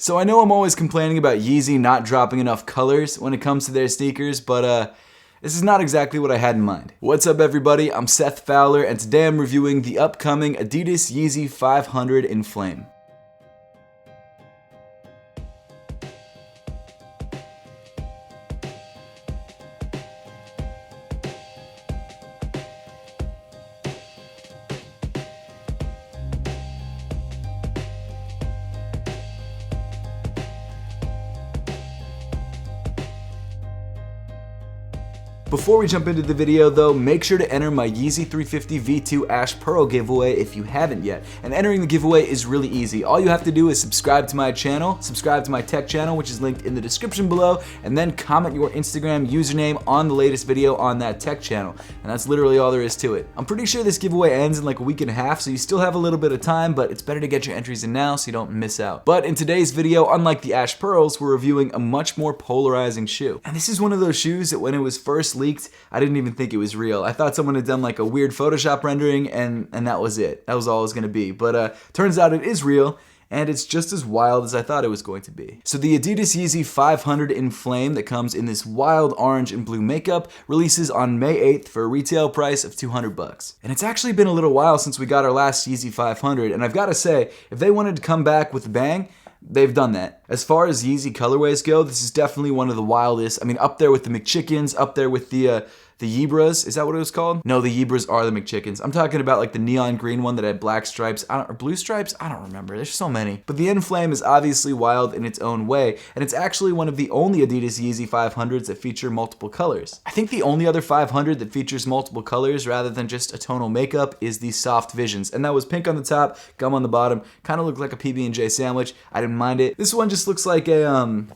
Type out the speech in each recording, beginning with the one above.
So I know I'm always complaining about Yeezy not dropping enough colors when it comes to their sneakers, but this is not exactly what I had in mind. What's up everybody, I'm Seth Fowler, and today I'm reviewing the upcoming Adidas YEEZY 500 Enflame. Before we jump into the video though, make sure to enter my Yeezy 350 V2 Ash Pearl giveaway if you haven't yet. And entering the giveaway is really easy. All you have to do is subscribe to my channel, subscribe to my tech channel, which is linked in the description below, and then comment your Instagram username on the latest video on that tech channel. And that's literally all there is to it. I'm pretty sure this giveaway ends in like a week and a half, so you still have a little bit of time, but it's better to get your entries in now so you don't miss out. But in today's video, unlike the Ash Pearls, we're reviewing a much more polarizing shoe. And this is one of those shoes that when it was first leaked, I didn't even think it was real. I thought someone had done like a weird Photoshop rendering and that was it. That was all it was gonna be. But turns out it is real, and it's just as wild as I thought it was going to be. So the Adidas YEEZY 500 Enflame that comes in this wild orange and blue makeup releases on May 8th for a retail price of $200. And it's actually been a little while since we got our last YEEZY 500, and I've gotta say, if they wanted to come back with a bang, they've done that. As far as Yeezy colorways go, this is definitely one of the wildest. I mean, up there with the McChickens, up there with the Yebras. Is that what it was called? No, the Yebras are the McChickens. I'm talking about like the neon green one that had black stripes, or blue stripes? I don't remember. There's so many. But the Enflame is obviously wild in its own way, and it's actually one of the only Adidas YEEZY 500s that feature multiple colors. I think the only other 500 that features multiple colors rather than just a tonal makeup is the Soft Visions, and that was pink on the top, gum on the bottom, kind of looked like a PB&J sandwich. I didn't mind it. This one just looks like a,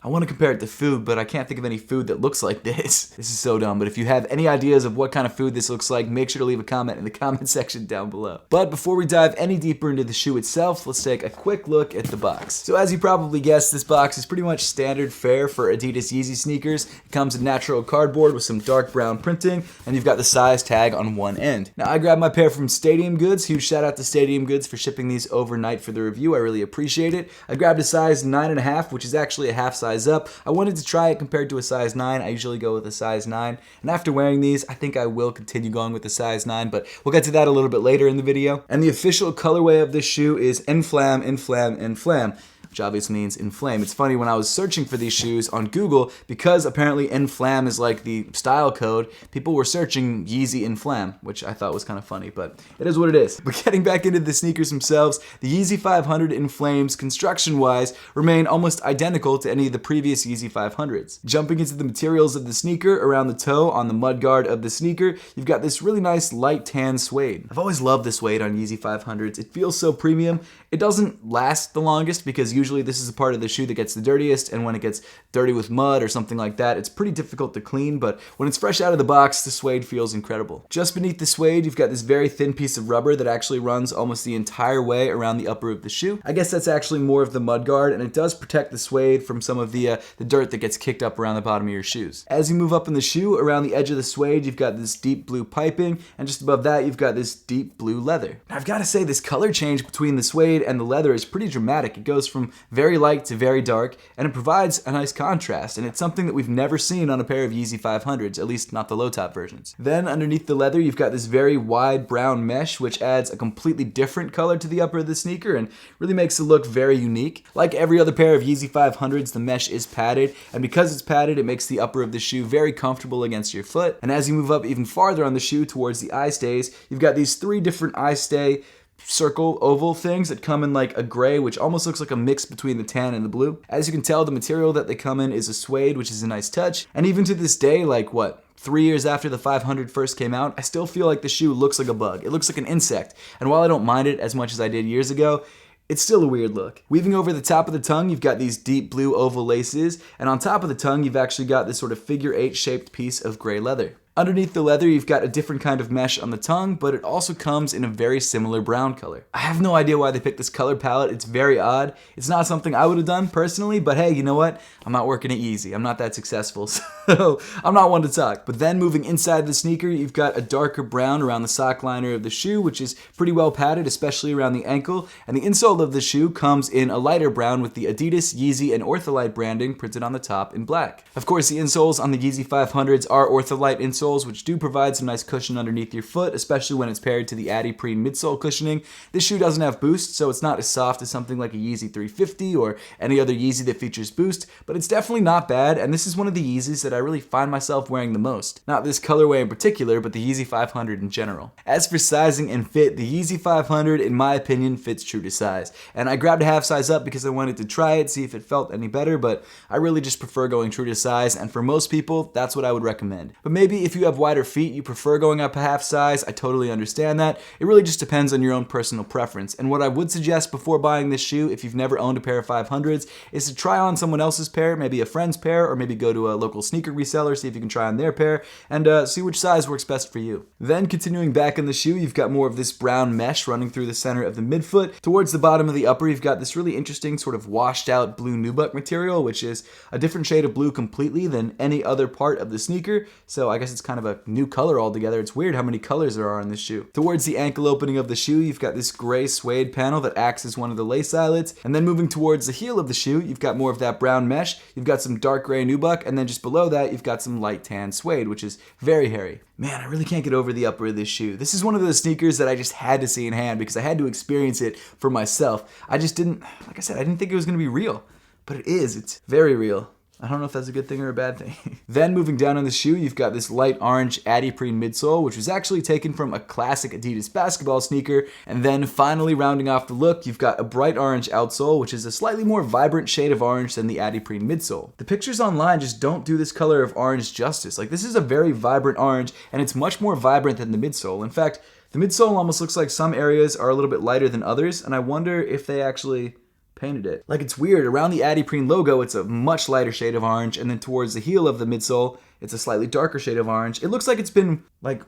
I want to compare it to food, but I can't think of any food that looks like this. This is so dumb, but if you have any ideas of what kind of food this looks like, make sure to leave a comment in the comment section down below. But before we dive any deeper into the shoe itself, let's take a quick look at the box. So as you probably guessed, this box is pretty much standard fare for Adidas YEEZY sneakers. It comes in natural cardboard with some dark brown printing, and you've got the size tag on one end. Now I grabbed my pair from Stadium Goods. Huge shout out to Stadium Goods for shipping these overnight for the review. I really appreciate it. I grabbed a size 9.5, which is actually a half size up. I wanted to try it compared to a size 9. I usually go with a size 9, and after wearing these, I think I will continue going with the size 9, but we'll get to that a little bit later in the video. And the official colorway of this shoe is Enflame, Enflame, Enflame, which obviously means inflame. It's funny, when I was searching for these shoes on Google, because apparently Enflame is like the style code, people were searching Yeezy Enflame, which I thought was kind of funny, but it is what it is. But getting back into the sneakers themselves, the Yeezy 500 Enflames, construction-wise, remain almost identical to any of the previous Yeezy 500s. Jumping into the materials of the sneaker, around the toe, on the mudguard of the sneaker, you've got this really nice light tan suede. I've always loved the suede on Yeezy 500s. It feels so premium. It doesn't last the longest because usually this is a part of the shoe that gets the dirtiest, and when it gets dirty with mud or something like that, it's pretty difficult to clean, but when it's fresh out of the box, the suede feels incredible. Just beneath the suede, you've got this very thin piece of rubber that actually runs almost the entire way around the upper of the shoe. I guess that's actually more of the mudguard, and it does protect the suede from some of the dirt that gets kicked up around the bottom of your shoes. As you move up in the shoe, around the edge of the suede, you've got this deep blue piping, and just above that, you've got this deep blue leather. Now, I've got to say, this color change between the suede and the leather is pretty dramatic. It goes from very light to very dark, and it provides a nice contrast, and it's something that we've never seen on a pair of Yeezy 500s, at least not the low top versions. Then underneath the leather, you've got this very wide brown mesh, which adds a completely different color to the upper of the sneaker and really makes it look very unique. Like every other pair of Yeezy 500s, the mesh is padded, and because it's padded, it makes the upper of the shoe very comfortable against your foot. And as you move up even farther on the shoe towards the eye stays, you've got these 3 different eye stay circle oval things that come in like a gray, which almost looks like a mix between the tan and the blue. As you can tell, the material that they come in is a suede, which is a nice touch. And even to this day, like what, 3 years after the 500 first came out, I still feel like the shoe looks like a bug. It looks like an insect. And while I don't mind it as much as I did years ago, it's still a weird look. Weaving over the top of the tongue, you've got these deep blue oval laces, and on top of the tongue, you've actually got this sort of figure 8 shaped piece of gray leather. Underneath the leather, you've got a different kind of mesh on the tongue, but it also comes in a very similar brown color. I have no idea why they picked this color palette. It's very odd. It's not something I would have done personally, but hey, you know what? I'm not working at Yeezy. I'm not that successful, so I'm not one to talk. But then moving inside the sneaker, you've got a darker brown around the sock liner of the shoe, which is pretty well padded, especially around the ankle. And the insole of the shoe comes in a lighter brown with the Adidas, Yeezy, and Ortholite branding printed on the top in black. Of course, the insoles on the Yeezy 500s are Ortholite insoles, which do provide some nice cushion underneath your foot, especially when it's paired to the adiprene midsole cushioning. This shoe doesn't have boost, so it's not as soft as something like a Yeezy 350 or any other Yeezy that features boost, but it's definitely not bad, and this is one of the Yeezys that I really find myself wearing the most. Not this colorway in particular, but the Yeezy 500 in general. As for sizing and fit, the Yeezy 500, in my opinion, fits true to size. And I grabbed a half size up because I wanted to try it, see if it felt any better, but I really just prefer going true to size, and for most people, that's what I would recommend. But maybe if you have wider feet, you prefer going up a half size, I totally understand that. It really just depends on your own personal preference. And what I would suggest before buying this shoe, if you've never owned a pair of 500s, is to try on someone else's pair, maybe a friend's pair, or maybe go to a local sneaker reseller, see if you can try on their pair, and see which size works best for you. Then continuing back in the shoe, you've got more of this brown mesh running through the center of the midfoot. Towards the bottom of the upper, you've got this really interesting sort of washed out blue nubuck material, which is a different shade of blue completely than any other part of the sneaker. So I guess it's kind of a new color altogether. It's weird how many colors there are on this shoe. Towards the ankle opening of the shoe, you've got this gray suede panel that acts as one of the lace eyelets. And then moving towards the heel of the shoe, you've got more of that brown mesh. You've got some dark gray nubuck, and then just below that, you've got some light tan suede, which is very hairy. Man, I really can't get over the upper of this shoe. This is one of those sneakers that I just had to see in hand because I had to experience it for myself. I just didn't, like I said, I didn't think it was going to be real, but it is. It's very real. I don't know if that's a good thing or a bad thing. Then moving down on the shoe, you've got this light orange adiprene midsole, which was actually taken from a classic Adidas basketball sneaker. And then finally rounding off the look, you've got a bright orange outsole, which is a slightly more vibrant shade of orange than the adiprene midsole. The pictures online just don't do this color of orange justice. Like, this is a very vibrant orange, and it's much more vibrant than the midsole. In fact, the midsole almost looks like some areas are a little bit lighter than others, and I wonder if they actually painted it. Like, it's weird. Around the adiprene logo, it's a much lighter shade of orange, and then towards the heel of the midsole, it's a slightly darker shade of orange. It looks like it's been, like,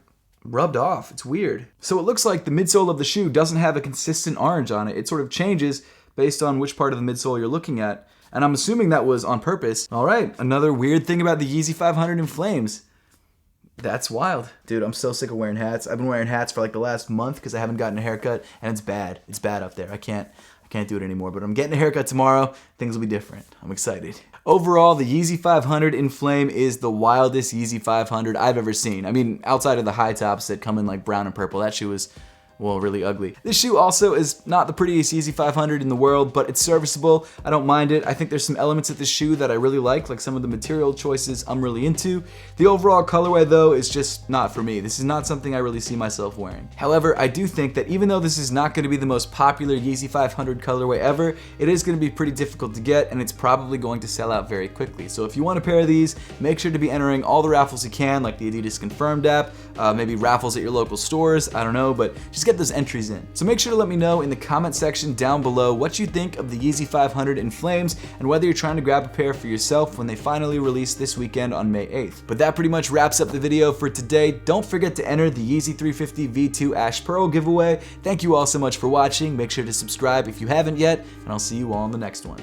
rubbed off. It's weird. So it looks like the midsole of the shoe doesn't have a consistent orange on it. It sort of changes based on which part of the midsole you're looking at, and I'm assuming that was on purpose. All right, another weird thing about the Yeezy 500 Enflames. That's wild. Dude, I'm so sick of wearing hats. I've been wearing hats for like the last month because I haven't gotten a haircut, and it's bad. It's bad up there. I can't do it anymore, but I'm getting a haircut tomorrow. Things will be different. I'm excited. Overall, the Yeezy 500 Enflame is the wildest Yeezy 500 I've ever seen. I mean, outside of the high tops that come in like brown and purple, that shoe was, well, really ugly. This shoe also is not the prettiest Yeezy 500 in the world, but it's serviceable. I don't mind it. I think there's some elements of this shoe that I really like some of the material choices I'm really into. The overall colorway, though, is just not for me. This is not something I really see myself wearing. However, I do think that even though this is not going to be the most popular Yeezy 500 colorway ever, it is going to be pretty difficult to get, and it's probably going to sell out very quickly. So if you want a pair of these, make sure to be entering all the raffles you can, like the Adidas Confirmed app, maybe raffles at your local stores, I don't know, but just get those entries in. So make sure to let me know in the comment section down below what you think of the Yeezy 500 Enflames and whether you're trying to grab a pair for yourself when they finally release this weekend on May 8th. But that pretty much wraps up the video for today. Don't forget to enter the Yeezy 350 V2 Ash Pearl giveaway. Thank you all so much for watching. Make sure to subscribe if you haven't yet, and I'll see you all in the next one.